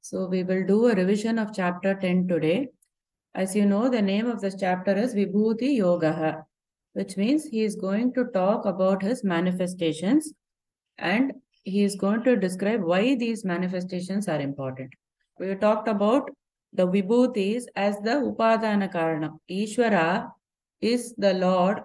So we will do a revision of chapter 10 today. As you know, the name of this chapter is Vibhuti Yogaha, which means he is going to talk about his manifestations and he is going to describe why these manifestations are important. We talked about the Vibhutis as the Upadana Karana. Ishvara is the Lord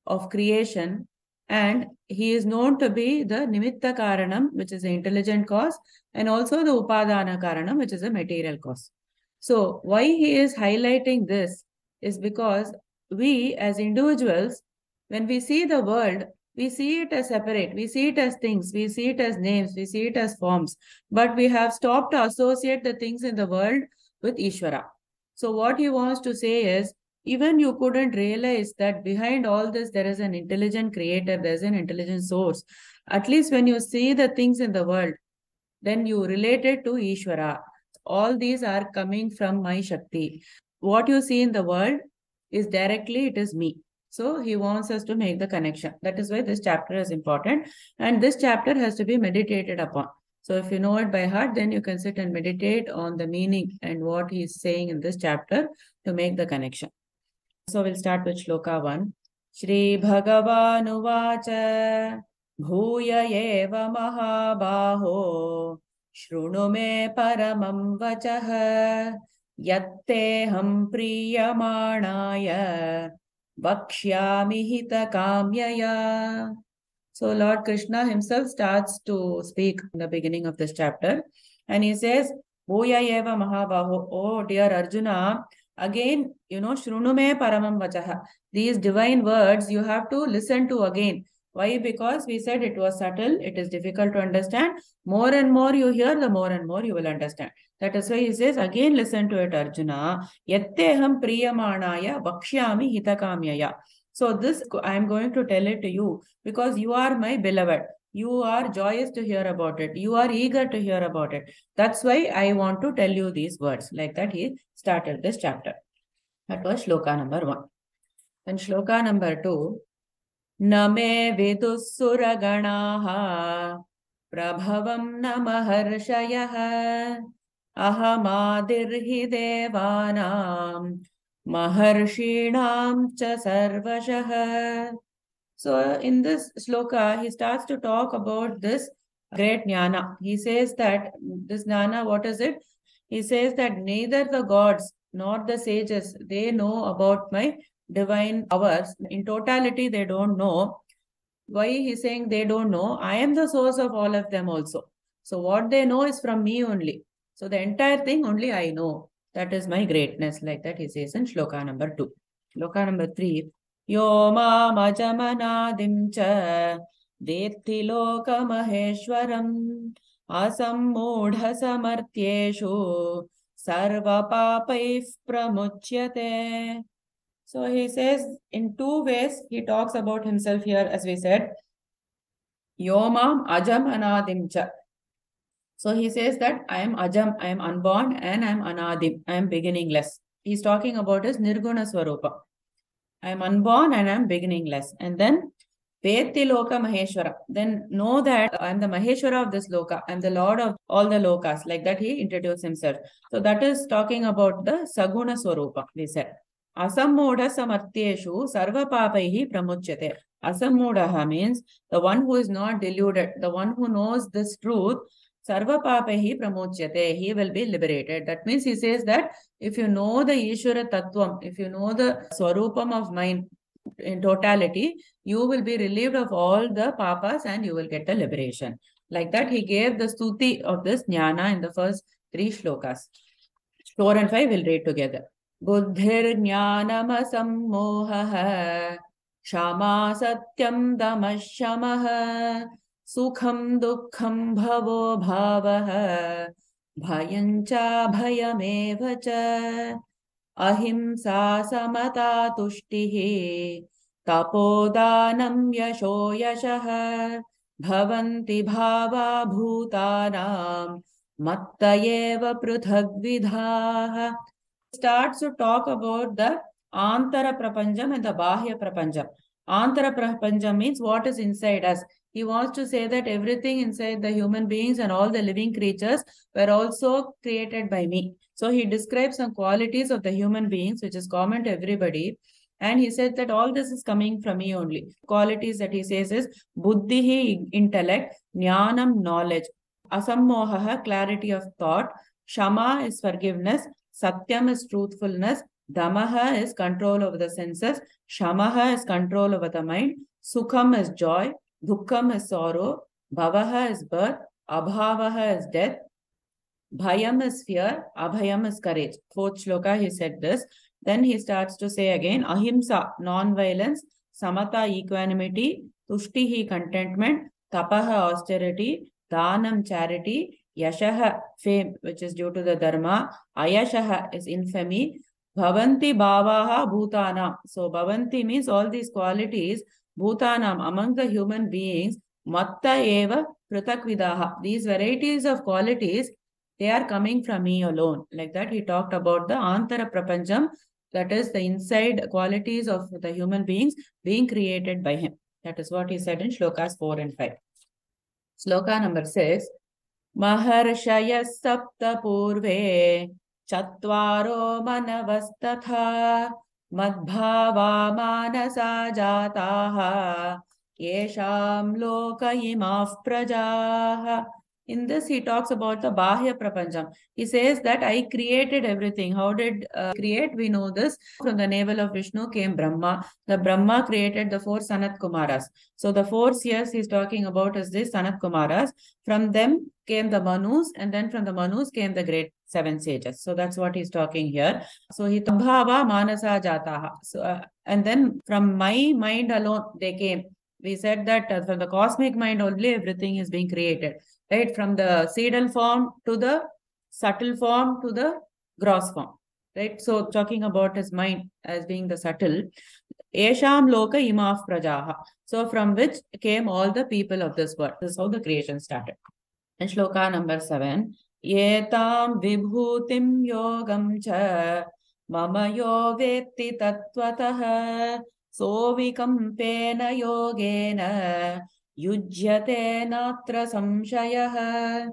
of creation and he is known to be the Nimitta Karanam, which is the intelligent cause, and also the Upadana Karanam, which is a material cause. So why he is highlighting this is because we as individuals, when we see the world, we see it as separate, we see it as things, we see it as names, we see it as forms, but we have stopped to associate the things in the world with Ishvara. So what he wants to say is, even you couldn't realize that behind all this there is an intelligent creator, there's an intelligent source. At least when you see the things in the world, then you relate it to Ishvara. All these are coming from my Shakti. What you see in the world is directly, it is me. So he wants us to make the connection. That is why this chapter is important. And this chapter has to be meditated upon. So if you know it by heart, then you can sit and meditate on the meaning and what he is saying in this chapter to make the connection. So we'll start with Shloka 1. Shri Bhagavanuvacha Bhuya eva mahabaho Shruno me paramam vachah Yatteham priyamanaya Vakshyami hita kamyaya. So Lord Krishna himself starts to speak in the beginning of this chapter. And he says, Bhuya eva mahabaho. Oh dear Arjuna, again, Shrunume paramam vachaha. These divine words you have to listen to again. Why? Because we said it was subtle, it is difficult to understand. More and more you hear, the more and more you will understand. That is why he says, again listen to it, Arjuna. Yatteham priyamanaya vakshyami hitakamyaya. So this, I am going to tell it to you because you are my beloved. You are joyous to hear about it. You are eager to hear about it. That's why I want to tell you these words. Like that he started this chapter. That was Shloka number 1. And Shloka number 2. Name vidussuraganaha prabhavam namaharshayah ahamadirhi devanam maharshinam cha sarvashah. So in this shloka, he starts to talk about this great jnana. He says that this jnana, what is it? He says that neither the gods nor the sages, they know about my divine powers. In totality, they don't know. Why he's saying they don't know? I am the source of all of them also. So what they know is from me only. So the entire thing only I know. That is my greatness. Like that he says in shloka number 2. Shloka number 3. Yo mamajamanadim cha detti lokamaheshwaram asammudha samartyeshu sarva papaif pramuchyate. So he says in 2 ways he talks about himself here, as we said. Yomam ajam anadim cha. So he says that I am ajam, I am unborn, and I am anadim, I am beginningless. He's talking about his nirguna swarupa. I am unborn and I am beginningless. And then Vetti Loka Maheshwara. Then know that I am the Maheshwara of this Loka. I am the Lord of all the Lokas. Like that he introduced himself. So that is talking about the Saguna Swarupa, we said. Asammudha samartyeshu sarva papaihi pramuchyate. Asammudha means the one who is not deluded, the one who knows this truth. Sarva papahi pramuchyate, he will be liberated. That means he says that if you know the Ishvara Tattvam, if you know the Swarupam of mind in totality, you will be relieved of all the papas and you will get the liberation. Like that he gave the stuti of this jnana in the first 3 shlokas. 4 and 5 we'll read together. Buddhir jnanam asammohah shama satyam damashamaha Sukham dukkham bhavo bhavah bhayancha bhayamevacha ahimsa samata tushtihi tapodanam yasho yashah bhavanti bhava bhutanam mattayeva pruthagvidhah. Starts to talk about the Antara Prapanjam and the Bahya Prapanjam. Antara Prapanjam means what is inside us. He wants to say that everything inside the human beings and all the living creatures were also created by me. So he describes some qualities of the human beings, which is common to everybody. And he said that all this is coming from me only. Qualities that he says is buddhihi, intellect, jnanam, knowledge, asammoha, clarity of thought, shama is forgiveness, satyam is truthfulness, damaha is control over the senses, shamaha is control over the mind, sukham is joy, dukkam is sorrow, bhavaha is birth, abhavaha is death, bhayam is fear, abhayam is courage. Fourth shloka he said this. Then he starts to say again, ahimsa, non-violence, samata, equanimity, tushtihi, contentment, tapaha, austerity, dhanam, charity, yashaha, fame, which is due to the dharma, ayashaha is infamy, bhavanti bhavaha bhutanam. So bhavanti means all these qualities, bhutanam, among the human beings, matta eva pratakvidaha. These varieties of qualities, they are coming from me alone. Like that, he talked about the antara prapancham, that is the inside qualities of the human beings being created by him. That is what he said in shlokas 4 and 5. Shloka number 6. Maharshaya sapta purve chatvaro manavastatha madbhava manasa jataha yesham loka imaf prajaha. In this, he talks about the Bahya Prapancham. He says that I created everything. How did create? We know this. From the navel of Vishnu came Brahma. The Brahma created the 4 Sanat Kumaras. So the 4 years he's talking about is this Sanat Kumaras. From them came the Manus, and then from the Manus came the great 7 sages. So that's what he's talking here. So he Bhava Manasa Jataha. So and then from my mind alone they came. We said that from the cosmic mind only everything is being created. Right, from the seedal form to the subtle form to the gross form. Right, so talking about his mind as being the subtle. Esham loka imaf prajaha. So from which came all the people of this world. This is how the creation started. And shloka number 7. Yetam vibhutim yogam cha mama yo vetti tattvataha sovikampena yogena yujyate natra samshayah.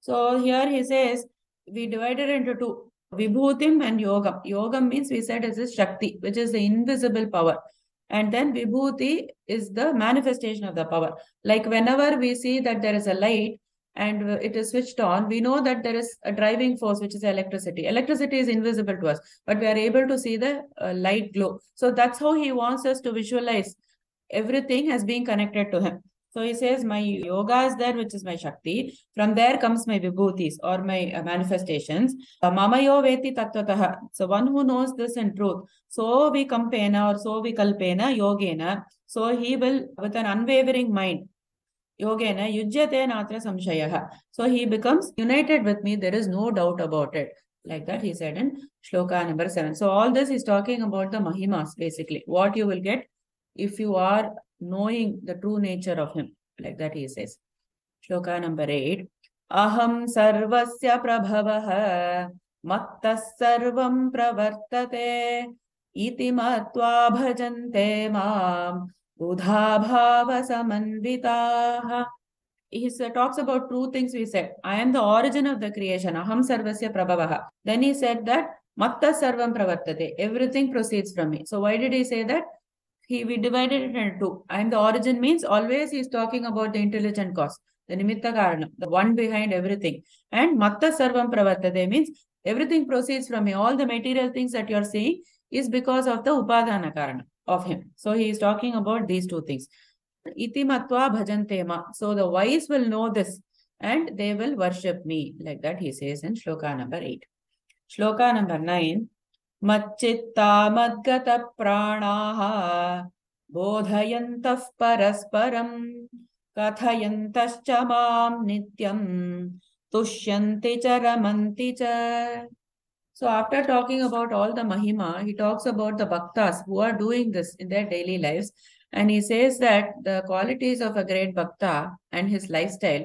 So here he says, we divided into 2, Vibhutim and Yogam. Yogam means we said is Shakti, which is the invisible power. And then Vibhuti is the manifestation of the power. Like whenever we see that there is a light and it is switched on, we know that there is a driving force, which is electricity. Electricity is invisible to us, but we are able to see the light glow. So that's how he wants us to visualize everything as being connected to him. So he says, my yoga is there, which is my Shakti. From there comes my vibhutis or my manifestations. Mamayo veti tattvataha. So one who knows this in truth. So we kampena or so we kalpena yogena. So he will, with an unwavering mind, yogena yujyate natra samshayaha. So he becomes united with me. There is no doubt about it. Like that he said in shloka number 7. So all this is talking about the mahimas, basically. What you will get if you are knowing the true nature of him. Like that he says. Shloka number 8. Aham sarvasya prabhavaha mattas sarvam pravartate iti matva bhajante mam buddha bhava samanvitaha. He talks about true things we said. I am the origin of the creation. Aham sarvasya prabhavaha. Then he said that mattas sarvam pravartate. Everything proceeds from me. So why did he say that? We divided it into 2. And the origin means always he's talking about the intelligent cause, the nimitta karana, the one behind everything. And matta sarvam pravartate means everything proceeds from him. All the material things that you're seeing is because of the upadana karana of him. So he is talking about these 2 things. Iti matva bhajante ma. So the wise will know this and they will worship me. Like that he says in shloka number 8. Shloka number 9. Macchitta madgata pranaha bodhayantah parasparam kathayantascha mam nityam tushyanti cha ramanti cha. So after talking about all the mahima, he talks about the bhaktas who are doing this in their daily lives. And he says that the qualities of a great bhakta and his lifestyle,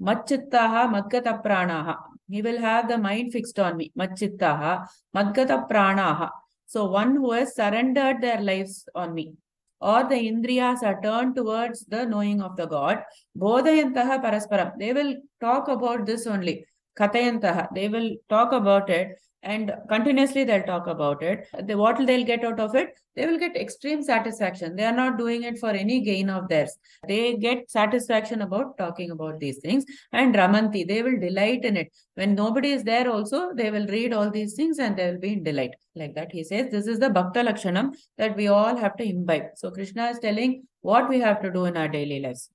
macchittaha madgata pranaha. He will have the mind fixed on me. Macchittaha, madgata pranaha. So one who has surrendered their lives on me. or the indriyas are turned towards the knowing of the God, bodhayantaha parasparam. They will talk about this only. Kathayantaha. They will talk about it, and continuously they'll talk about it. What they'll get out of it? They will get extreme satisfaction. They are not doing it for any gain of theirs. They get satisfaction about talking about these things. And ramanti, they will delight in it. When nobody is there also, they will read all these things and they will be in delight. Like that, he says, this is the bhakta lakshanam that we all have to imbibe. So Krishna is telling what we have to do in our daily lives.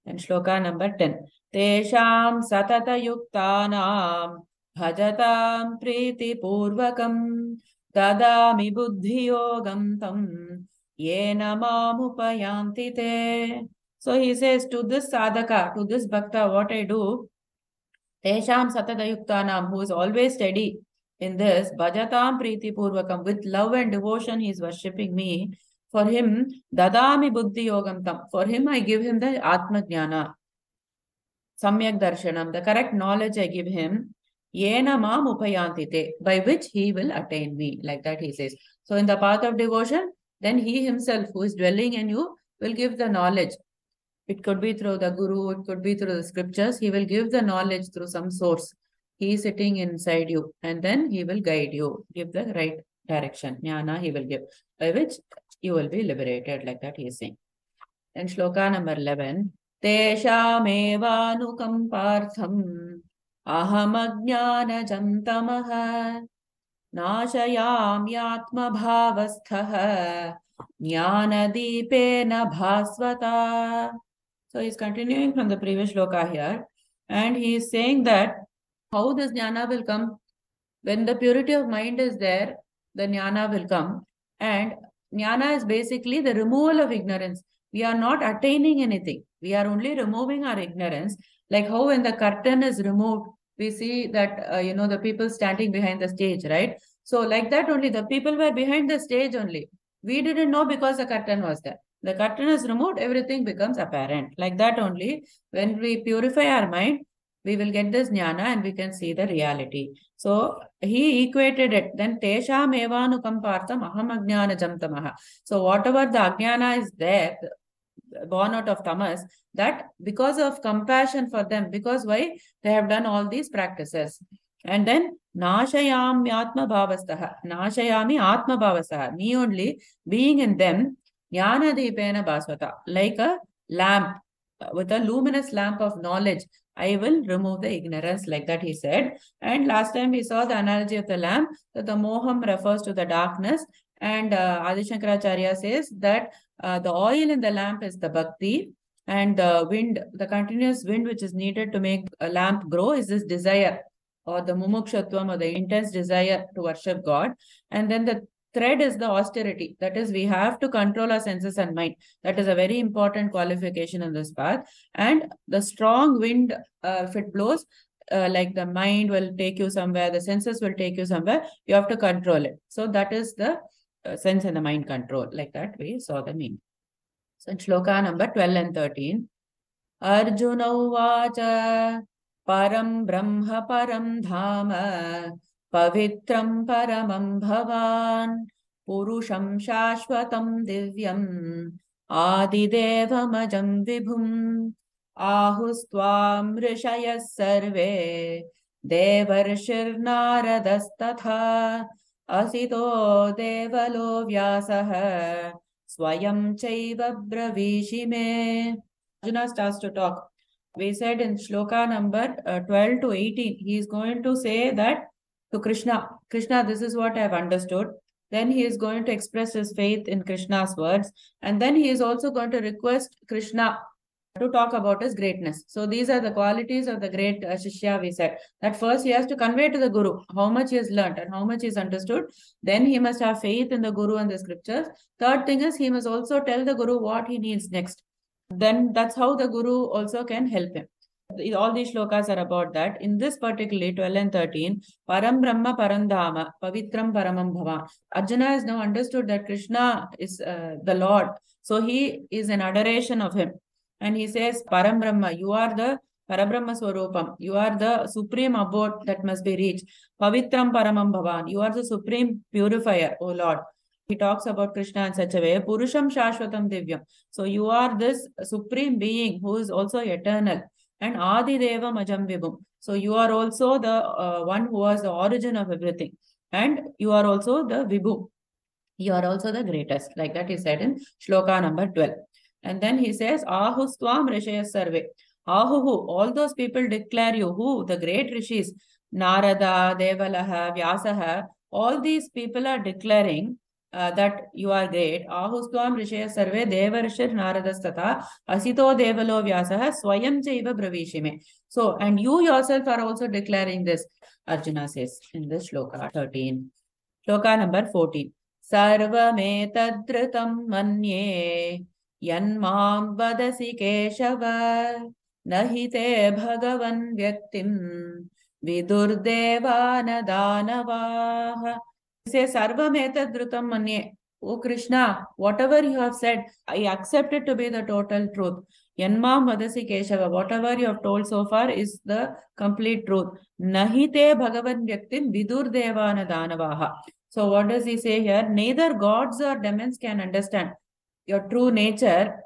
And shloka number 10. Tesham satata yuktanam bhajatam priti purvakam dadami buddhi yogam tam yena mamupayanti te. So he says, to this sadhaka, to this bhakta, what I do, Tesham satata yuktanam, who is always steady in this, bhajatam priti purvakam, with love and devotion he is worshipping me. For him, dadami buddhi yogam tam. For him, I give him the atma jnana, samyak darshanam, the correct knowledge I give him. Yena mam upayantite, by which he will attain me. Like that he says. So in the path of devotion, then he himself who is dwelling in you will give the knowledge. It could be through the guru, it could be through the scriptures. He will give the knowledge through some source. He is sitting inside you, and then he will guide you, give the right direction. Jnana he will give, by which you will be liberated. Like that he is saying. And shloka number 11. Teshamevanukampartham aham ajnanajam tamaha nashayamyatma bhavasthaha jnanadipena bhasvata. So he is continuing from the previous shloka here, and he is saying that how this jnana will come. When the purity of mind is there, the jnana will come. And jnana is basically the removal of ignorance. We are not attaining anything. We are only removing our ignorance. Like how when the curtain is removed, we see that, the people standing behind the stage, right? So like that only, the people were behind the stage only. We didn't know because the curtain was there. The curtain is removed, everything becomes apparent. Like that only, when we purify our mind, we will get this jnana and we can see the reality. So he equated it. Then tesham evanukampartham aham ajnanajam tamaha. So whatever the ajnana is there, born out of tamas, that because of compassion for them, because why? They have done all these practices. And then nashayami atma bhavastaha. Nashayami atma bhavastaha. Me only being in them, jnana dipena bhasvata. Like a lamp, with a luminous lamp of knowledge, I will remove the ignorance. Like that he said. And last time we saw the analogy of the lamp, that the moham refers to the darkness. And Adi Shankaracharya says that the oil in the lamp is the bhakti, and the wind, the continuous wind which is needed to make a lamp grow, is this desire, or the mumukshatvam, or the intense desire to worship God. And then the thread is the austerity. That is, we have to control our senses and mind. That is a very important qualification in this path. And the strong wind, if it blows, like the mind will take you somewhere, the senses will take you somewhere, you have to control it. So that is the sense and the mind control. Like that we saw the meaning. So in shloka number 12 and 13. Arjuna uvacha param brahma param dhama pavitram paramam bhavan purusham shashvatam divyam adidevam vibhum ahustvam rishayas sarve devarshir naradastatha asito devalo vyasah swayam chaiva bravishime. Arjuna starts to talk. We said in shloka number 12 to 18, he is going to say that to Krishna, Krishna, this is what I have understood. Then he is going to express his faith in Krishna's words. And then he is also going to request Krishna to talk about his greatness. So these are the qualities of the great Shishya, we said. That first he has to convey to the Guru how much he has learnt and how much he has understood. Then he must have faith in the Guru and the scriptures. Third thing is he must also tell the Guru what he needs next. Then that's how the Guru also can help him. All these shlokas are about that. In this particularly 12 and 13, Param Brahma Parandhama, Pavitram Paramam Bhava. Arjuna has now understood that Krishna is the Lord. So he is in adoration of him. And he says, Param Brahma, you are the Parabrahma Swarupam. You are the supreme abode that must be reached. Pavitram Paramam Bhavan. You are the supreme purifier, O Lord. He talks about Krishna in such a way, Purusham Shashvatam Divyam. So you are this supreme being who is also eternal. And Adi Deva Majam Vibhum. So you are also the one who was the origin of everything. And you are also the Vibhu. You are also the greatest. Like that he said in Shloka number 12. And then he says, Ahustvam Rishayas Sarve. Ahuhu, all those people declare you. Who? The great rishis. Narada, Devalaha, Vyasaha. All these people are declaring that you are great. Ahustvam Rishayas Sarve Devarishir Naradastata Asito Devalo Vyasaha Swayam Chaiva Bravishime. So, and you yourself are also declaring this, Arjuna says in this Shloka 13. Shloka number 14. Sarvametadritam manye yanmam vadasi keshava nahite bhagavan vyaktim vidurdevana danavaha. Say Sarvametadritam manye. O Krishna, whatever you have said, I accept it to be the total truth. Yanmam vadasi keshava. Whatever you have told so far is the complete truth. Nahite bhagavan vyaktim vidurdevana danavaha. So what does he say here? Neither gods or demons can understand your true nature.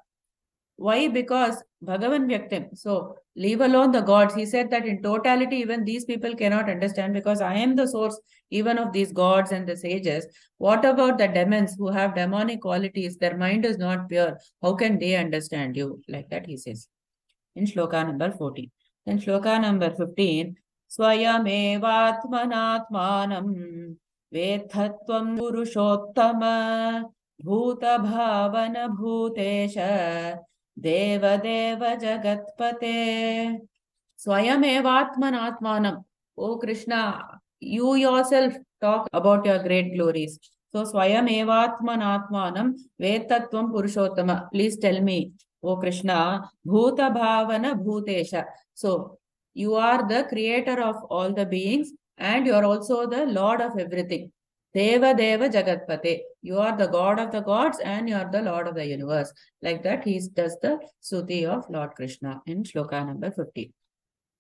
Why? Because Bhagavan Vyaktim. So leave alone the gods. He said that in totality, even these people cannot understand because I am the source even of these gods and the sages. What about the demons who have demonic qualities? Their mind is not pure. How can they understand you? Like that he says in Shloka number 14. Then Shloka number 15. Swayamevatmanatmanam Vethatvam Purushottama Bhuta Bhavana Bhutesha Deva Deva Jagatpate. Swayamevatmanatmanam. O Krishna, you yourself talk about your great glories. So Swayamevatmanatmanam Vethatvam Purushottama. Please tell me, O Krishna, Bhuta Bhavana Bhutesha. So you are the creator of all the beings. And you are also the Lord of everything. Deva Deva Jagatpate. You are the God of the gods and you are the Lord of the universe. Like that, he does the Stuti of Lord Krishna in Shloka number 15.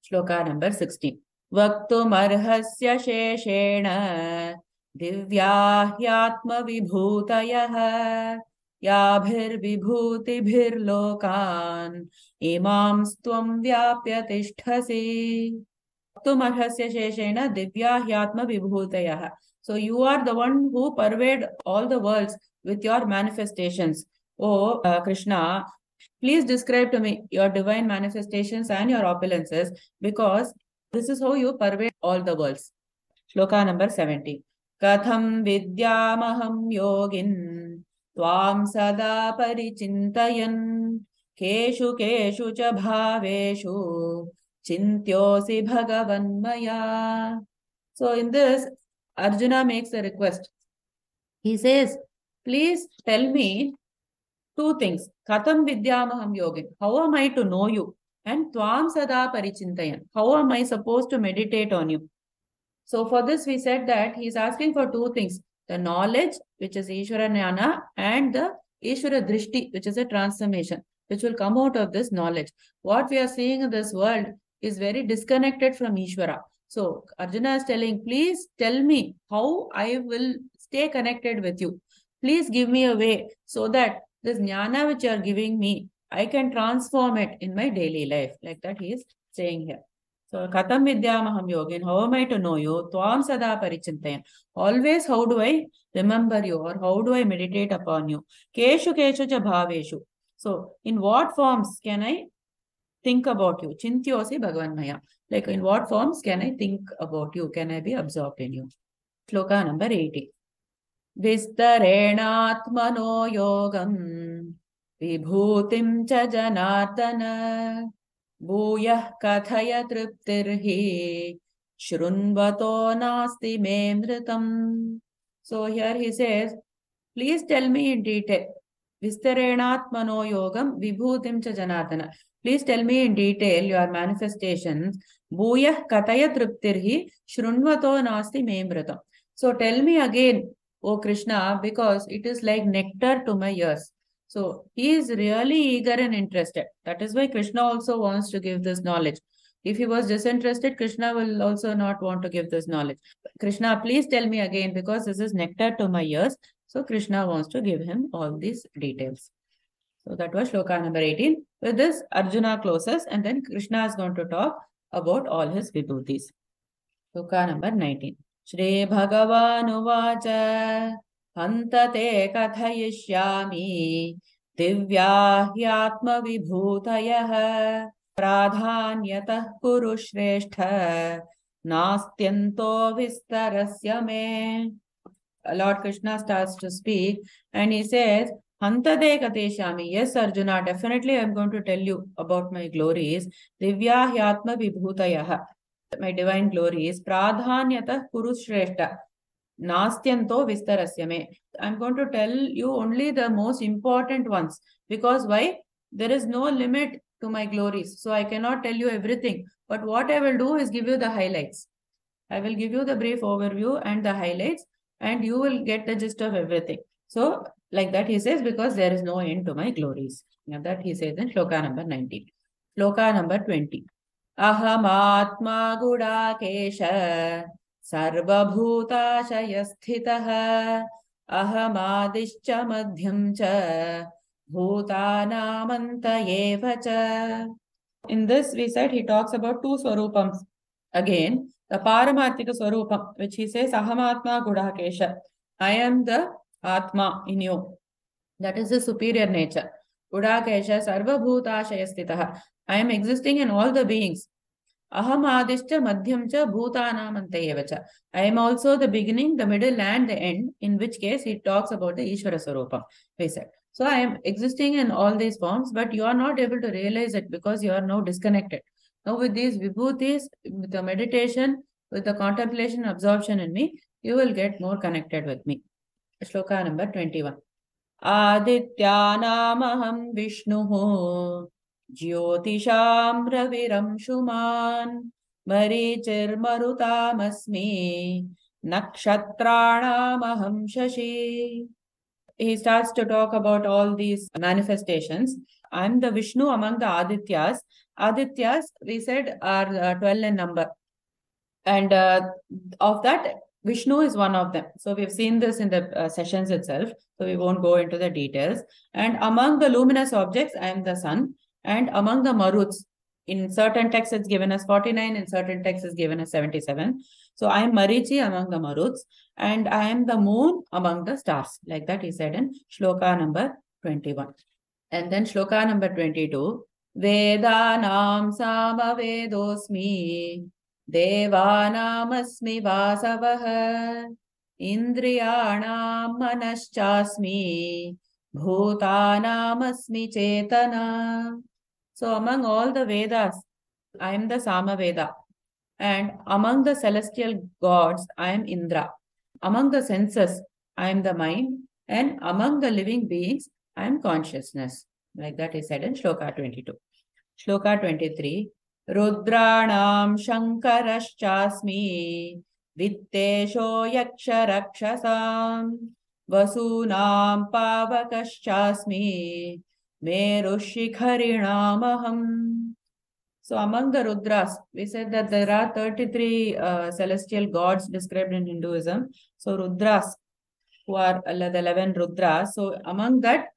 Shloka number 16. Vaktum arhasya sheshena divyahyatma vibhutayaha yabhir vibhutibhir lokan imam stvam vyapya tishthasi. So you are the one who pervade all the worlds with your manifestations. Oh Krishna, please describe to me your divine manifestations and your opulences because this is how you pervade all the worlds. Shloka number 70. Katham vidyamaham yogin tvam sada parichintayan keshu keshu cha bhaveshu Chintyosi Bhagavan Maya. So in this, Arjuna makes a request. He says, please tell me two things. Katham Vidyamaham Yogin. How am I to know you? And Tvam Sada Parichintayan. How am I supposed to meditate on you? So for this, we said that he is asking for two things. The knowledge, which is Ishvara Jnana, and the Ishvara Drishti, which is a transformation, which will come out of this knowledge. What we are seeing in this world is very disconnected from Ishvara. So Arjuna is telling, please tell me how I will stay connected with you. Please give me a way so that this jnana which you are giving me, I can transform it in my daily life. Like that he is saying here. So Katham Vidyamaham Yogin, how am I to know you? Tvam Sada Parichintayan. Always how do I remember you or how do I meditate upon you? Keshu Keshu Cha Bhaveshu. So in what forms can I think about you? Chintyosi Bhagavan Maya. Like in what forms can I think about you? Can I be absorbed in you? Shloka number 80. Vistarenatmano yogam vibhutim cha janardana bhuyah kathaya triptirhi shrunvato nasti memritam. So here he says, please tell me in detail. Vistarenatmano yogam vibhutim cha janardana. Please tell me in detail your manifestations. Bhuyah kathaya triptirhi shrunvato nasti memritam. So tell me again, O Krishna, because it is like nectar to my ears. So he is really eager and interested. That is why Krishna also wants to give this knowledge. If he was disinterested, Krishna will also not want to give this knowledge. Krishna, please tell me again, because this is nectar to my ears. So Krishna wants to give him all these details. So that was shloka number 18. With this, Arjuna closes and then Krishna is going to talk about all his vibhutis. Shloka number 19. Shri Bhagavan Uvacha Hantate Kathayishyami Divya Hyatma Vibhutayah Pradhanyatah Kuru Shrestha Nastyanto Vistarasya Me. Lord Krishna starts to speak and he says, Hantate Kateshami. Yes, Arjuna, definitely I am going to tell you about my glories. Divya Hyatma Vibhutayah. My divine glories. Pradhanyatah Kuru Shrestha. Nastyanto Vistarasya Me. I am going to tell you only the most important ones. Because why? There is no limit to my glories. So I cannot tell you everything. But what I will do is give you the highlights. I will give you the brief overview and the highlights, and you will get the gist of everything. So, like that he says, because there is no end to my glories. Now that he says in shloka number 19. Shloka number 20. Aham atma gudakesha sarvabhuta shayasthitah aham adishcha madhyam cha bhutanamanta eva cha. In this we said he talks about two swarupams. Again, the Paramarthika Swarupam, which he says, Ahamatma Gudakesha. I am the Atma in you. That is the superior nature. Gudakesha Sarva Bhutashayastitaha. I am existing in all the beings. Aham Adishcha Madhyamcha Bhutanamantayavacha. I am also the beginning, the middle, and the end, in which case he talks about the Ishvara Swarupam. We said. So I am existing in all these forms, but you are not able to realize it because you are now disconnected. Now with these vibhutis, with the meditation, with the contemplation, absorption in me, you will get more connected with me. Shloka number 21. Adityanamaham Vishnuhu Jyotisham Raviram Shuman Marichir Marutamasmi Nakshatranamaham Shashi. He starts to talk about all these manifestations. I am the Vishnu among the Adityas. Adityas, we said, are 12 in number. And of that, Vishnu is one of them. So we've seen this in the sessions itself. So we won't go into the details. And among the luminous objects, I am the sun. And among the Maruts, in certain texts it's given as 49, in certain texts it's given as 77. So I am Marichi among the Maruts. And I am the moon among the stars. Like that he said in shloka number 21. And then shloka number 22. Vedanam samavedosmi Devanamasmi vasavah Indriyanam manaschasmi Bhutanamasmi chetana. So among all the Vedas, I am the Samaveda. And among the celestial gods, I am Indra. Among the senses, I am the mind. And among the living beings, I am consciousness. Like that is said in Shloka 22. Shloka 23. Rudranam Shankarashchasmi Vittesho Yaksha Rakshasam Vasunam Pavakaschasmi Merushikharinamaham. So among the Rudras, we said that there are 33 celestial gods described in Hinduism. So Rudras, who are the 11 Rudras. So among that,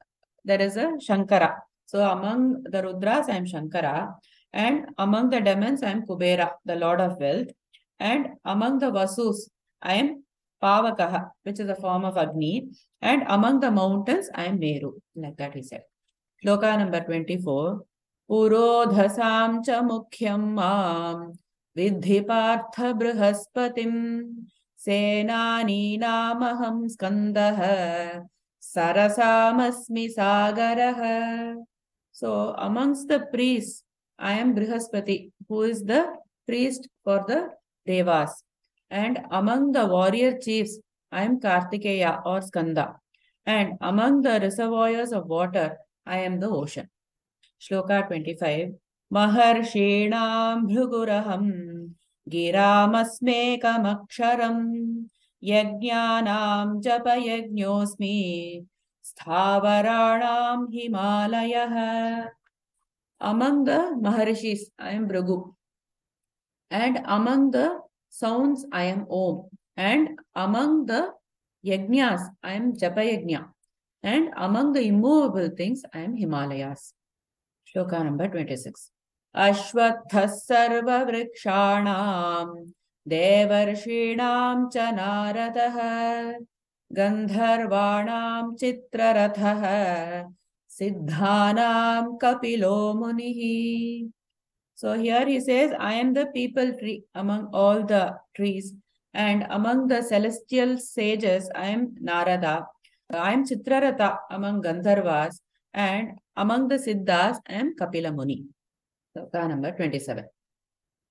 there is a Shankara. So among the Rudras, I am Shankara. And among the demons, I am Kubera, the Lord of Wealth. And among the Vasus, I am Pavakaha, which is a form of Agni. And among the mountains, I am Meru. Like that he said. Shloka number 24. Purodhasam cha mukhyam mam vidhi partha brihaspatim senani namaham skandah sarasamasmi sagarah. So amongst the priests, I am Brihaspati, who is the priest for the Devas. And among the warrior chiefs, I am Kartikeya or Skanda. And among the reservoirs of water, I am the ocean. Shloka 25. Maharshinam bhruguraham giramasmekam aksharam yajnanam japa yajñosmi sthavaranam himalayah. Among the Maharishis, I am Bhrigu. And among the sounds, I am Om. And among the Yajnas, I am Japa Yajna. And among the immovable things, I am Himalayas. Shloka number 26. Ashwathah sarva vrikshanam devarshinam cha naradah gandharvanam chitrarathah siddhanam kapilo munihi. So here he says, I am the people tree among all the trees, and among the celestial sages, I am Narada. I am Chitraratha among Gandharvas, and among the Siddhas, I am Kapila Muni. Sloka number 27.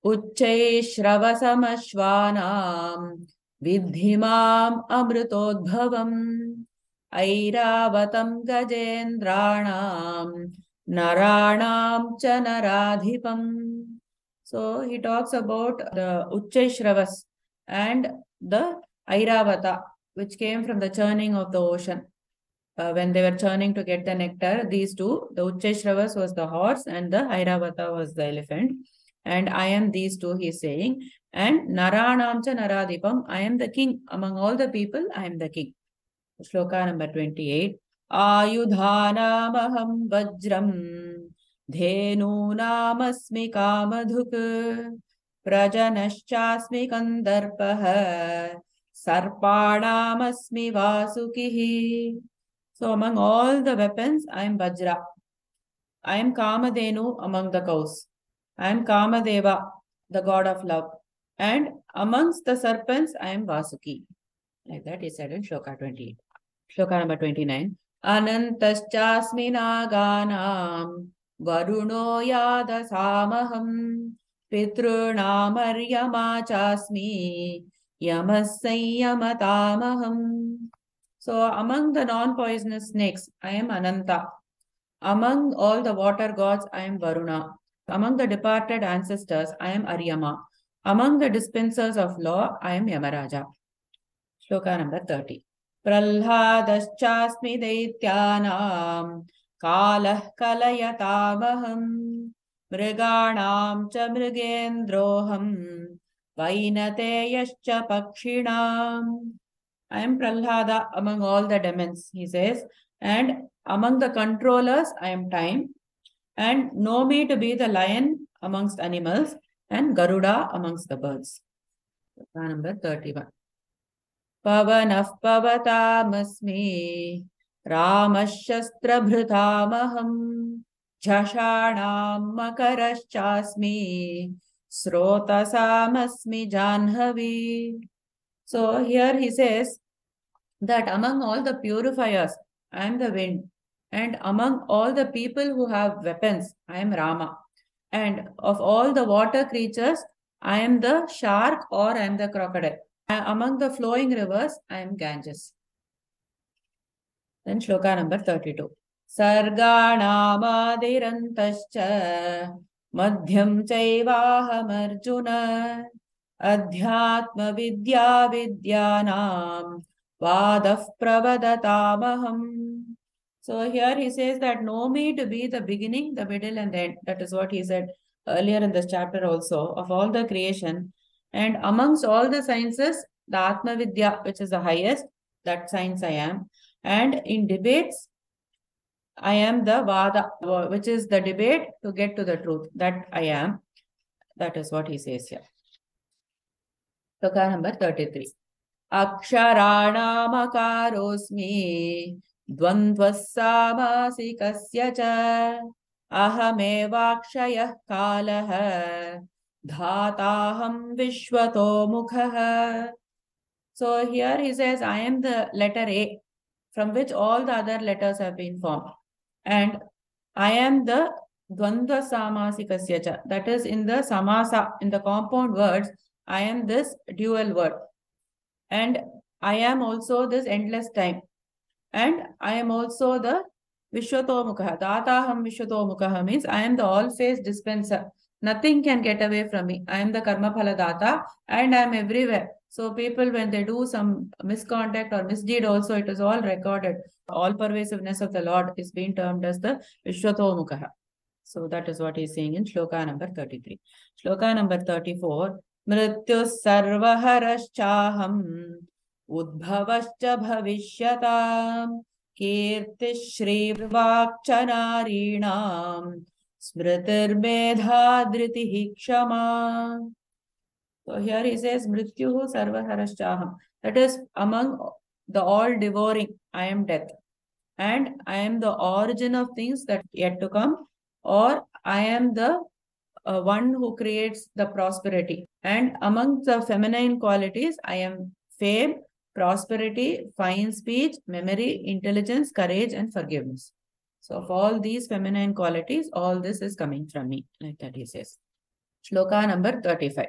Uchchai Shravasamashvanam Vidhimam Amritodbhavam Airavatam Gajendranam Naranam cha Naradhipam. So he talks about the Uchchai Shravas and the Airavata, which came from the churning of the ocean. When they were churning to get the nectar, these two, the Uchchai Shravas was the horse and the Airavata was the elephant. And I am these two, he is saying. And Naranam cha Naradhipam, I am the king. Among all the people, I am the king. Shloka number 28. Ayudhanamaham vajram dhenunam kamadhuk prajanashchasmi kandarpah sarpanam vasukihi. So among all the weapons, I am Vajra. I am Kamadhenu among the cows. I am Kamadeva, the god of love. And amongst the serpents, I am Vasuki. Like that is said in Shloka 28. Shloka number 29. Anantaschasmi naganam varuno yadasamaham pitrunam chasmi yamasayamatamaham. So among the non-poisonous snakes, I am Ananta. Among all the water gods, I am Varuna. Among the departed ancestors, I am Aryama. Among the dispensers of law, I am Yamaraja. Shloka number 30. Pralhadaschasmi daityanam kalah kalayatamaham mriganam cha mrigendroham vainateyascha pakshinam. I am Prahlada among all the demons, he says, and among the controllers, I am time, and know me to be the lion amongst animals, and Garuda amongst the birds. Number 31. Pavanah pavatamasmi Ramashastra bhritamaham Jhashanam makaraschasmi Srotasamasmi janhavi. So here he says that among all the purifiers, I am the wind. And among all the people who have weapons, I am Rama. And of all the water creatures, I am the shark or I am the crocodile. Among the flowing rivers, I am Ganges. Then Shloka number 32. Sarganamadirantashcha madhyam chaivaham arjuna Adhyatma vidya vidyanam vadah pravadatamaham. So here he says that know me to be the beginning, the middle and the end. That is what he said earlier in this chapter also of all the creation. And amongst all the sciences, the Atma Vidya, which is the highest, that science I am. And in debates, I am the Vada, which is the debate to get to the truth. That I am. That is what he says here. Shloka number 33. Aksharanam akarosmi dvandvassamasikasya cha ahamevakshayah kalah dhataham vishwato mukhah. So here he says, I am the letter A, from which all the other letters have been formed. And I am the dvandva samasikasya cha. That is in the samasa, in the compound words, I am this dual word. And I am also this endless time. And I am also the Vishwato Mukha. Dataham Vishwato Mukha means I am the all-phase dispenser. Nothing can get away from me. I am the Karma Phala Data and I am everywhere. So people, when they do some misconduct or misdeed also, it is all recorded. All pervasiveness of the Lord is being termed as the Vishwato Mukha. So that is what he is saying in Shloka number 33. Shloka number 34. Mrityus sarvaharaschaham उद्भवश्च भविष्यताम् कीर्तिश्रीर्वाक् च नारीणाम् स्मृतिर्मेधा धृतिः क्षमा. So here he says mrityuhu sarvaharashchaham. That is, among the all devouring, I am death. And I am the origin of things that yet to come, or I am the one who creates the prosperity. And among the feminine qualities, I am fame, prosperity, fine speech, memory, intelligence, courage, and forgiveness. So of all these feminine qualities, all this is coming from me, like that he says. Shloka number 35.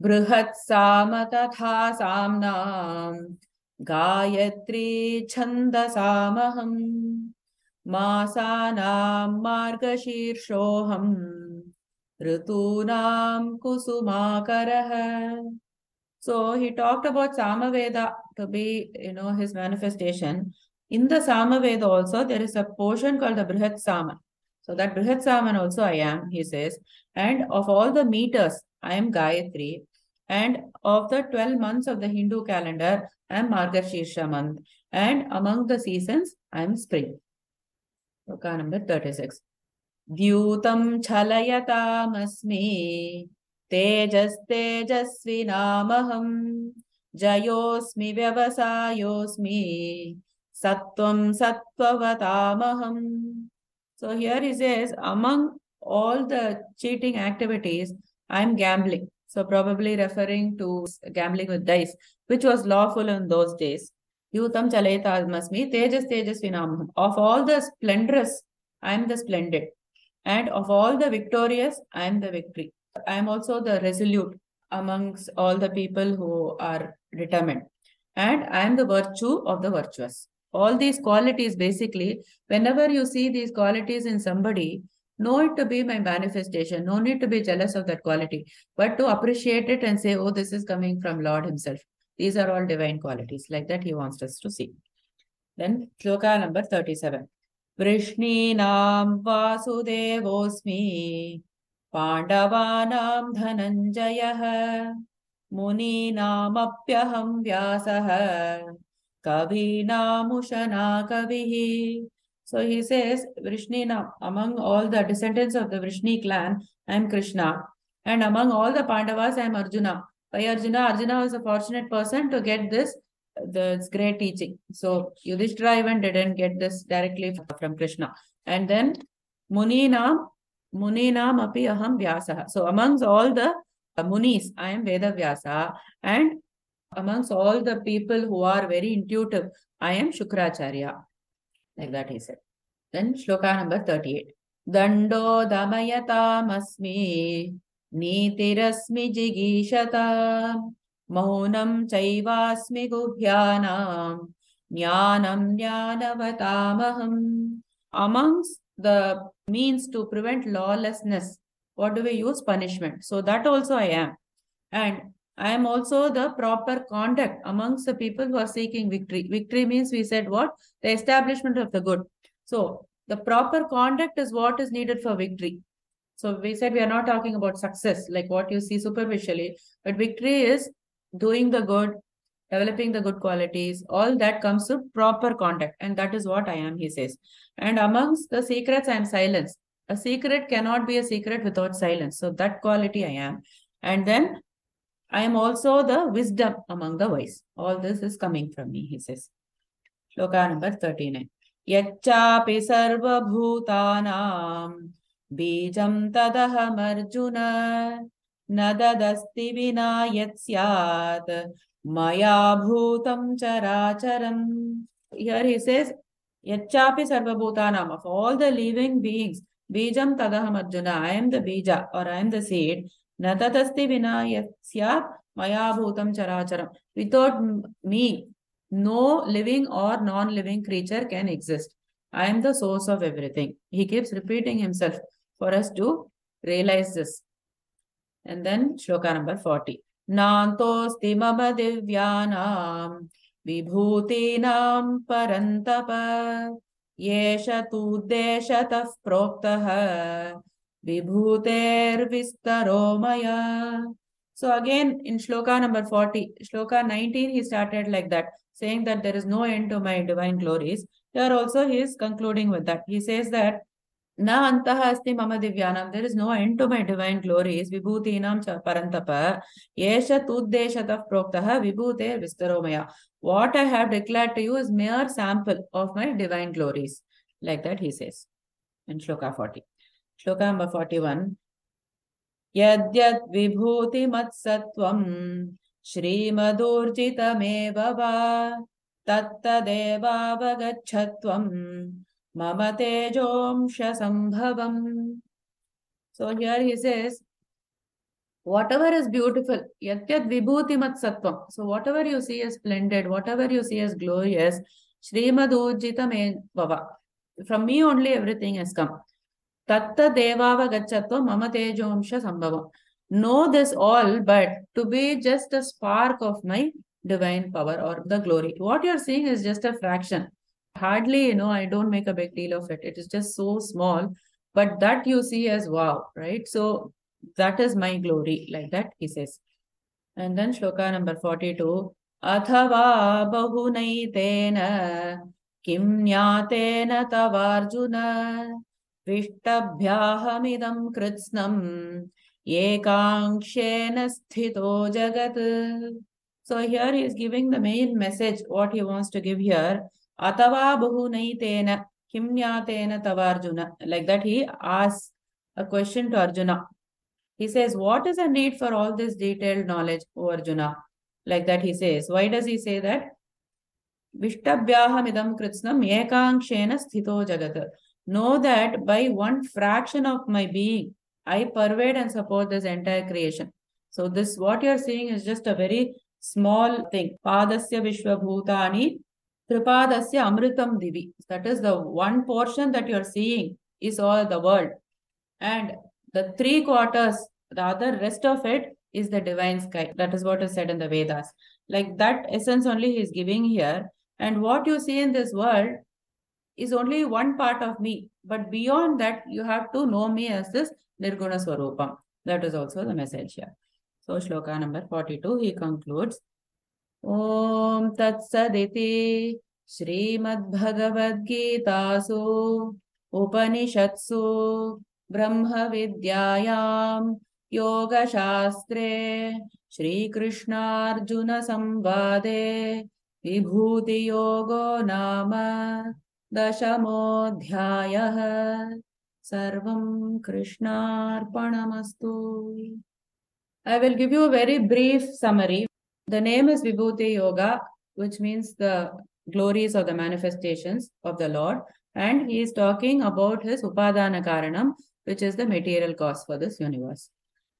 Bruhat sama tatha samnam Gayatri chandasamaham Masanam margashirshoham Ritunam kusumakarah. So he talked about Samaveda to be, his manifestation. In the Samaveda also, there is a portion called the Brihat Sama. So that Brihat Saman also I am, he says. And of all the meters, I am Gayatri. And of the 12 months of the Hindu calendar, I am Margashirsha month. And among the seasons, I am spring. Sloka number 36. Dyutam chalayatam तेजस्तेजस्विनामहं जयोस्मि व्यवसायोस्मि sattvam sattvatamaham. So here he says, among all the cheating activities, I am gambling. So probably referring to gambling with dice, which was lawful in those days. Yutam chalayatamasmi tejasvinamaham. Of all the splendorous, I am the splendid. And of all the victorious, I am the victory. I am also the resolute amongst all the people who are determined. And I am the virtue of the virtuous. All these qualities, basically, whenever you see these qualities in somebody, know it to be my manifestation. No need to be jealous of that quality, but to appreciate it and say, oh, this is coming from Lord himself. These are all divine qualities. Like that he wants us to see. Then, shloka number 37. Vrishninam vasudevosmi Pandavanam dhananjayah Muninamapyaham vyasah Kavinam ushana kavihi. So he says, Vrishninam, among all the descendants of the Vrishni clan, I am Krishna. And among all the Pandavas, I am Arjuna. By Arjuna, Arjuna was a fortunate person to get this great teaching. So Yudhishthira even didn't get this directly from Krishna. And then Muninam api aham vyasah. So amongst all the munis, I am Veda Vyasa. And amongst all the people who are very intuitive, I am Shukracharya. Like that he said. Then shloka number 38. Dando damayatam asmi Nitirasmi jigishata Maunam chaivasmi gubhyanam Jnanam jnanavatamaham. Amongst the means to prevent lawlessness, what do we use? Punishment. So that also I am. And I am also the proper conduct amongst the people who are seeking victory. Victory means, we said what? The establishment of the good. So the proper conduct is what is needed for victory. So we said we are not talking about success, like what you see superficially, but victory is doing the good, developing the good qualities. All that comes to proper conduct. And that is what I am, he says. And amongst the secrets, I am silence. A secret cannot be a secret without silence. So that quality I am. And then I am also the wisdom among the wise. All this is coming from me, he says. Shloka number 39. Yachapi sarva bhutanam Bijam tadaham arjuna Nadadasti vina yat syat Maya bhutam characharam. Here he says, Yachapi sarva bhutanam. Of all the living beings, Bijam tadaham arjuna. I am the bija, or I am the seed. Nadadasti vina yat syat Maya bhutam characharam. Without me, no living or non-living creature can exist. I am the source of everything. He keeps repeating himself for us to realize this. And then shloka number 40. Nantosti mama divyanam vibhutinam parantapa yesha tu deshataf proktaha vibhuter vistaro maya. So again, in shloka number 40, shloka 19, he started like that, saying that there is no end to my divine glories. Here also he is concluding with that. He says that Na antaha asti mama divyanam. There is no end to my divine glories. Vibhutinam cha parantapa. Yesha tuddeshatav proktaha vibhute vistaromaya. What I have declared to you is mere sample of my divine glories. Like that he says in shloka 40. Shloka number 41. Yadyat vibhuti matsattvam shrimadurjitameva va tattadevavagachatvam mama tejomsha sambhavam. So here he says, whatever is beautiful, yatyat vibhuti matsattvam. So whatever you see as splendid, whatever you see as glorious, shrimadurjitameva. From me only everything has come. Tatta devava gachatva mama tejomsha sambhavam. Know this all, but to be just a spark of my divine power or the glory. What you're seeing is just a fraction. Hardly, I don't make a big deal of it. It is just so small, but that you see as wow, right? So that is my glory, like that he says. And then shloka number 42. Athava bahunaitena kim nyatena tavarjuna Vishtabhyahamidam kritsnam ekanshena sthito jagat. So here he is giving the main message, what he wants to give here. Atava bahunaitena kimnyatena tavarjuna. Like that he asks a question to Arjuna. He says, what is the need for all this detailed knowledge, O Arjuna? Like that he says. Why does he say that? Vishtabhyahamidam kritsnam ekanshena sthito jagat. Know that by one fraction of my being, I pervade and support this entire creation. So this, what you are seeing is just a very small thing. Padasya vishwabhutani tripadasya amritam divi. That is the one portion that you are seeing is all the world. And the 3/4, the other rest of it is the divine sky. That is what is said in the Vedas. Like that essence only he is giving here. And what you see in this world is only one part of me. But beyond that, you have to know me as this Nirguna Swarupam. That is also the message here. So, shloka number 42, he concludes, Om Tat Saditi Srimad Bhagavad Gitasu Upanishatsu Brahma Vidyayam Yoga Shastre Shri Krishna Arjuna Samvade Vibhuti Yogo Nama Dashamodhyayah Sarvam Krishnarpanamastu. I will give you a very brief summary. The name is Vibhuti Yoga, which means the glories or the manifestations of the Lord. And he is talking about his Upadana Karanam, which is the material cause for this universe.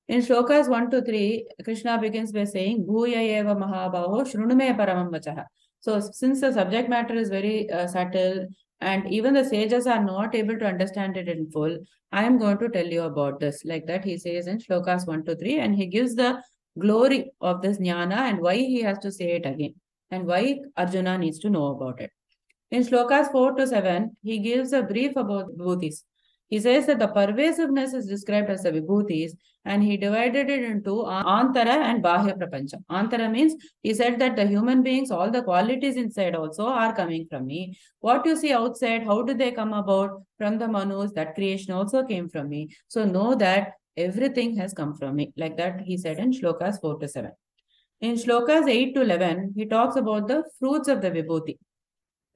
In shlokas 1 to 3, Krishna begins by saying, Bhuya eva mahabaho shrunume paramam vachaha. So since the subject matter is very subtle and even the sages are not able to understand it in full, I am going to tell you about this. Like that he says in shlokas 1 to 3, and he gives the glory of this jnana and why he has to say it again and why Arjuna needs to know about it. In shlokas 4 to 7, he gives a brief about vibhutis. He says that the pervasiveness is described as the vibhutis and he divided it into antara and bahya prapancha. Antara means he said that the human beings, all the qualities inside also are coming from me. What you see outside, how do they come about? From the manus, that creation also came from me. So know that everything has come from me. Like that he said in shlokas 4 to 7. In shlokas 8 to 11, he talks about the fruits of the vibhuti.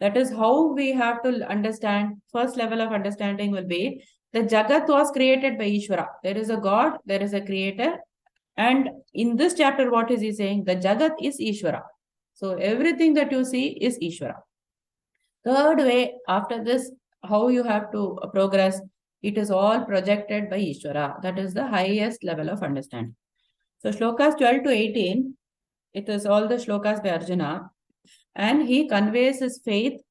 That is how we have to understand. First level of understanding will be the Jagat was created by Ishvara. There is a God, there is a creator. And in this chapter, what is he saying? The Jagat is Ishvara. So everything that you see is Ishvara. Third way, after this, how you have to progress, it is all projected by Ishvara. That is the highest level of understanding. So shlokas 12 to 18, it is all the shlokas by Arjuna. And he conveys his faith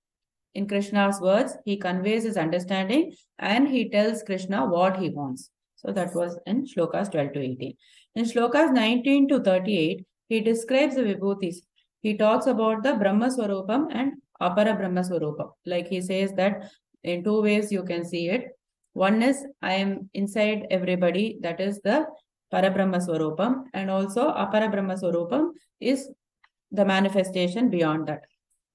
in Krishna's words. He conveys his understanding and he tells Krishna what he wants. So that was in shlokas 12 to 18. In shlokas 19 to 38, he describes the vibhutis. He talks about the Brahma Swarupam and Apara Brahma Swarupam. Like he says that in two ways you can see it. One is I am inside everybody. That is the Parabrahma Swarupam, and also Aparabrahma Swarupam is the manifestation beyond that.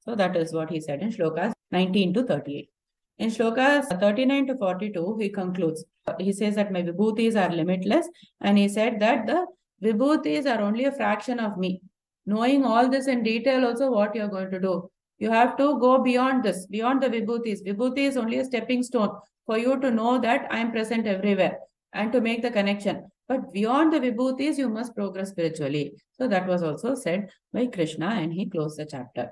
So that is what he said in shlokas 19 to 38. In shlokas 39 to 42, he concludes. He says that my vibhutis are limitless, and he said that the vibhutis are only a fraction of me. Knowing all this in detail also, what you are going to do? You have to go beyond this, beyond the vibhutis. Vibhuti is only a stepping stone for you to know that I am present everywhere and to make the connection. But beyond the vibhutis, you must progress spiritually. So that was also said by Krishna, and he closed the chapter.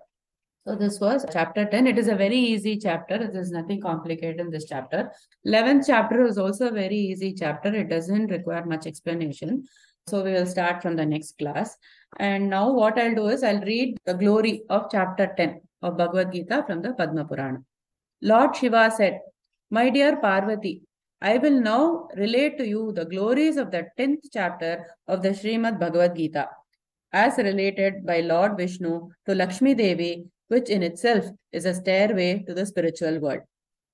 So this was chapter 10. It is a very easy chapter. There is nothing complicated in this chapter. 11th chapter is also a very easy chapter. It doesn't require much explanation. So we will start from the next class. And now what I'll do is I'll read the glory of chapter 10 of Bhagavad Gita from the Padma Purana. Lord Shiva said, "My dear Parvati, I will now relate to you the glories of the 10th chapter of the Srimad Bhagavad Gita, as related by Lord Vishnu to Lakshmi Devi, which in itself is a stairway to the spiritual world.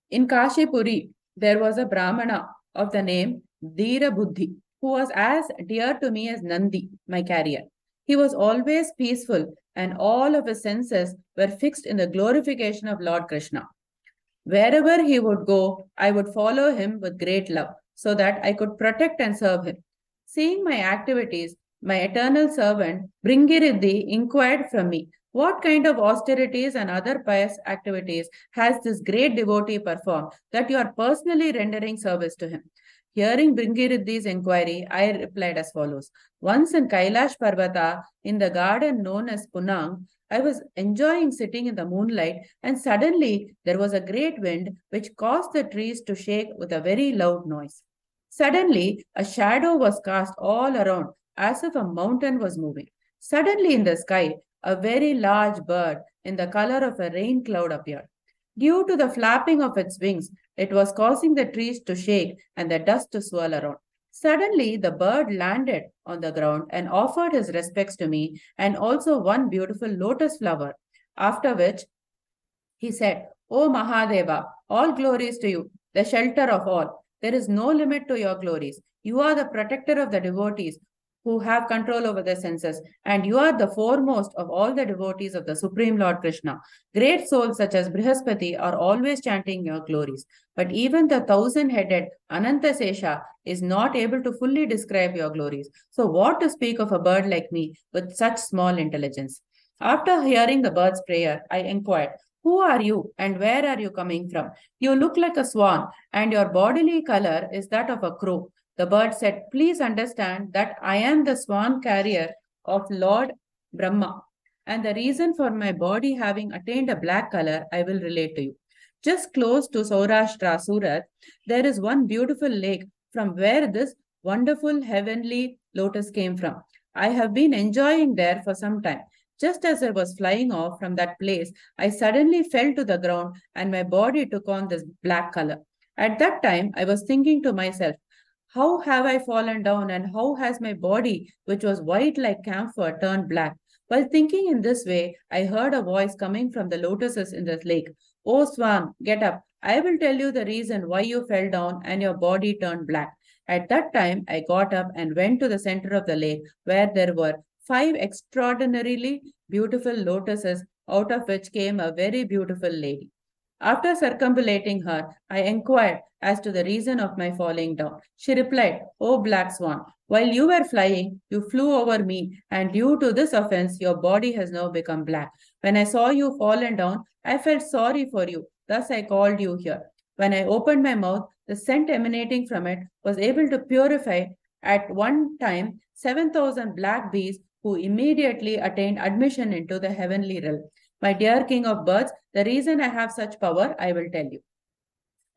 In Kashipuri, there was a Brahmana of the name Dhira Buddhi, who was as dear to me as Nandi, my carrier. He was always peaceful, and all of his senses were fixed in the glorification of Lord Krishna. Wherever he would go, I would follow him with great love, so that I could protect and serve him. Seeing my activities, my eternal servant, Bhringiridhi, inquired from me, what kind of austerities and other pious activities has this great devotee performed that you are personally rendering service to him? Hearing Bhringiridhi's inquiry, I replied as follows. Once in Kailash Parvata, in the garden known as Punang, I was enjoying sitting in the moonlight, and suddenly there was a great wind which caused the trees to shake with a very loud noise. Suddenly, a shadow was cast all around as if a mountain was moving. Suddenly in the sky, a very large bird in the color of a rain cloud appeared. Due to the flapping of its wings, it was causing the trees to shake and the dust to swirl around. Suddenly, the bird landed on the ground and offered his respects to me, and also one beautiful lotus flower. After which, he said, O Mahadeva, all glories to you, the shelter of all. There is no limit to your glories. You are the protector of the devotees who have control over their senses, and you are the foremost of all the devotees of the Supreme Lord Krishna. Great souls such as Brihaspati are always chanting your glories, but even the 1,000-headed Anantasesha is not able to fully describe your glories. So what to speak of a bird like me with such small intelligence? After hearing the bird's prayer, I inquired, who are you and where are you coming from? You look like a swan, and your bodily color is that of a crow. The bird said, please understand that I am the swan carrier of Lord Brahma, and the reason for my body having attained a black color, I will relate to you. Just close to Saurashtra, Surat, there is one beautiful lake from where this wonderful heavenly lotus came from. I have been enjoying there for some time. Just as I was flying off from that place, I suddenly fell to the ground and my body took on this black color. At that time, I was thinking to myself, how have I fallen down, and how has my body, which was white like camphor, turned black? While thinking in this way, I heard a voice coming from the lotuses in the lake. Oh Swan, get up. I will tell you the reason why you fell down and your body turned black. At that time, I got up and went to the center of the lake, where there were 5 extraordinarily beautiful lotuses, out of which came a very beautiful lady. After circumambulating her, I inquired as to the reason of my falling down. She replied, O Black Swan, while you were flying, you flew over me, and due to this offense, your body has now become black. When I saw you fallen down, I felt sorry for you. Thus I called you here. When I opened my mouth, the scent emanating from it was able to purify at one time 7,000 black bees, who immediately attained admission into the heavenly realm. My dear king of birds, the reason I have such power, I will tell you.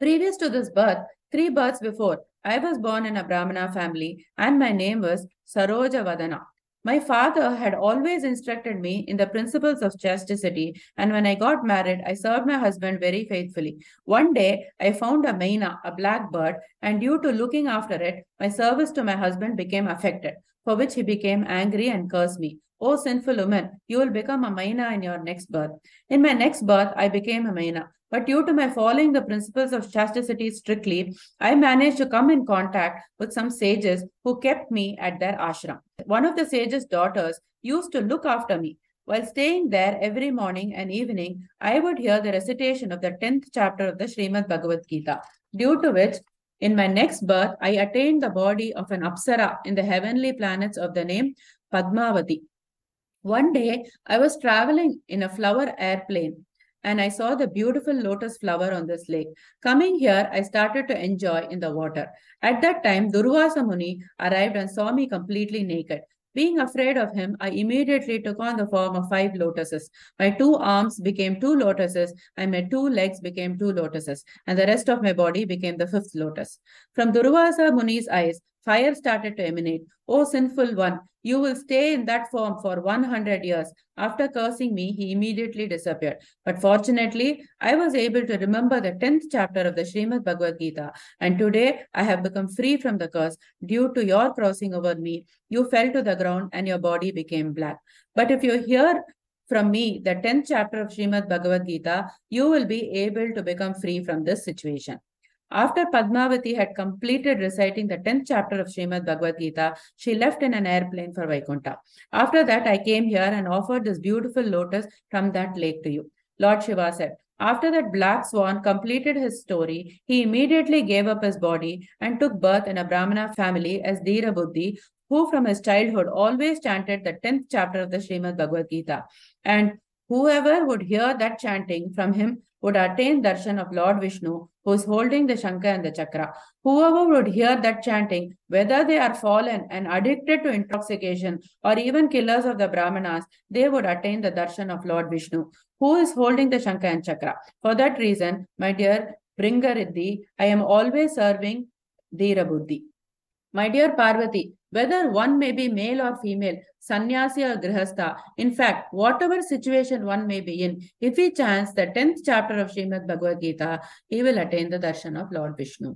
Previous to this birth, 3 births before, I was born in a Brahmana family, and my name was Saroja Vadana. My father had always instructed me in the principles of chastity, and when I got married, I served my husband very faithfully. One day, I found a maina, a black bird, and due to looking after it, my service to my husband became affected, for which he became angry and cursed me. "O sinful woman, you will become a Maina in your next birth." In my next birth, I became a Maina. But due to my following the principles of chastity strictly, I managed to come in contact with some sages who kept me at their ashram. One of the sages' daughters used to look after me. While staying there every morning and evening, I would hear the recitation of the 10th chapter of the Srimad Bhagavad Gita, due to which, in my next birth, I attained the body of an Apsara in the heavenly planets of the name Padmavati. One day, I was traveling in a flower airplane and I saw the beautiful lotus flower on this lake. Coming here, I started to enjoy in the water. At that time, Durvasa Muni arrived and saw me completely naked. Being afraid of him, I immediately took on the form of 5 lotuses. My 2 arms became 2 lotuses, and my 2 legs became 2 lotuses, and the rest of my body became the 5th lotus. From Durvasa Muni's eyes, fire started to emanate. "O sinful one, you will stay in that form for 100 years. After cursing me, he immediately disappeared. But fortunately, I was able to remember the 10th chapter of the Srimad Bhagavad Gita, and today I have become free from the curse. Due to your crossing over me, you fell to the ground and your body became black. But if you hear from me the 10th chapter of Srimad Bhagavad Gita, you will be able to become free from this situation." After Padmavati had completed reciting the 10th chapter of Srimad Bhagavad Gita, she left in an airplane for Vaikuntha. After that, I came here and offered this beautiful lotus from that lake to you. Lord Shiva said, after that black swan completed his story, he immediately gave up his body and took birth in a Brahmana family as Dhira Buddhi, who from his childhood always chanted the 10th chapter of the Srimad Bhagavad Gita. And whoever would hear that chanting from him would attain darshan of Lord Vishnu, who is holding the Shankha and the Chakra. Whoever would hear that chanting, whether they are fallen and addicted to intoxication or even killers of the Brahmanas, they would attain the darshan of Lord Vishnu, who is holding the Shankha and Chakra. For that reason, my dear Bringariddhi, I am always serving Dhira Buddhi. My dear Parvati, whether one may be male or female, sannyasi or grihastha, in fact, whatever situation one may be in, if he chants the 10th chapter of Srimad Bhagavad Gita, he will attain the darshan of Lord Vishnu.